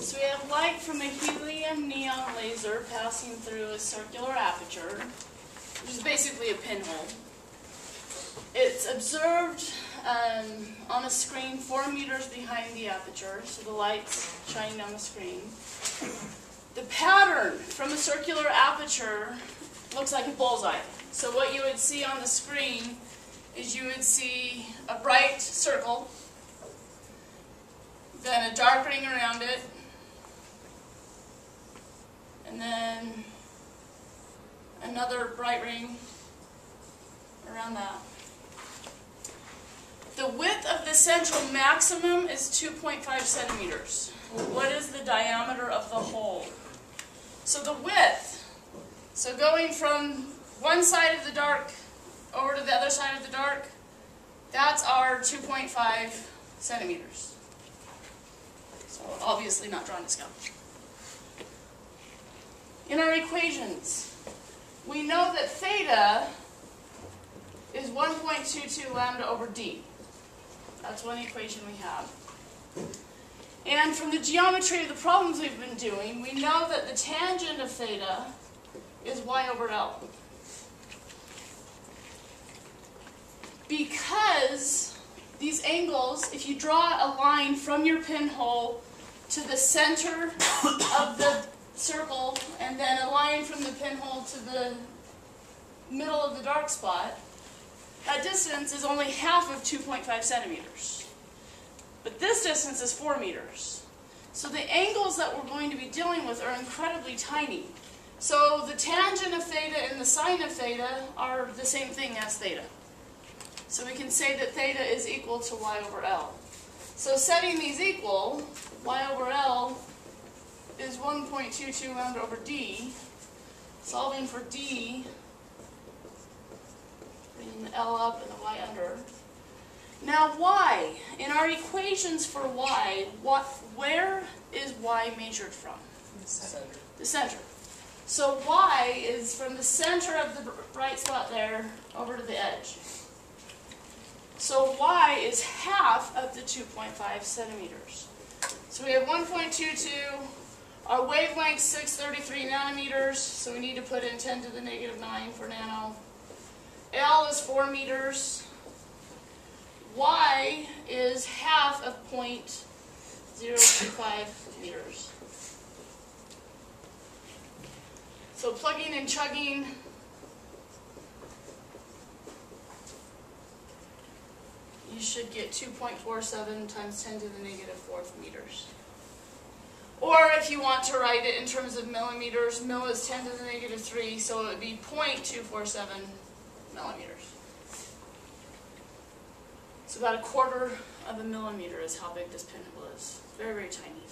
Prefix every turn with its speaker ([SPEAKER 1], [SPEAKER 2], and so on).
[SPEAKER 1] So we have light from a helium neon laser passing through a circular aperture, which is basically a pinhole. It's observed on a screen 4 meters behind the aperture, so the light's shining on the screen. The pattern from a circular aperture looks like a bullseye. So what you would see on the screen is you would see a bright circle, then a dark ring around it, and then another bright ring around that. The width of the central maximum is 2.5 centimeters. What is the diameter of the hole? So the width, so going from one side of the dark over to the other side of the dark, that's our 2.5 centimeters. So obviously not drawn to scale. In our equations, we know that theta is 1.22 lambda over d. That's one equation we have. And from the geometry of the problems we've been doing, we know that the tangent of theta is y over L. Because these angles, if you draw a line from your pinhole to the center of the circle, and then a line from the pinhole to the middle of the dark spot, that distance is only half of 2.5 centimeters. But this distance is 4 meters. So the angles that we're going to be dealing with are incredibly tiny. So the tangent of theta and the sine of theta are the same thing as theta. So we can say that theta is equal to y over L. So setting these equal, y over L is 1.22 lambda over d. Solving for d, bringing the L up and the y under. Now y, in our equations for y, where is y measured from?
[SPEAKER 2] The center.
[SPEAKER 1] The center. So y is from the center of the bright spot there over to the edge. So y is half of the 2.5 centimeters. So we have 1.22, our wavelength 633 nanometers, so we need to put in 10 to the negative 9 for nano. L is 4 meters. Y is half of 0.025 meters. So plugging and chugging, you should get 2.47 times 10 to the negative 4th meters. Or if you want to write it in terms of millimeters, mil is 10 to the negative 3, so it would be 0.247 millimeters. So about 1/4 of a millimeter is how big this pinhole is. Very, very tiny.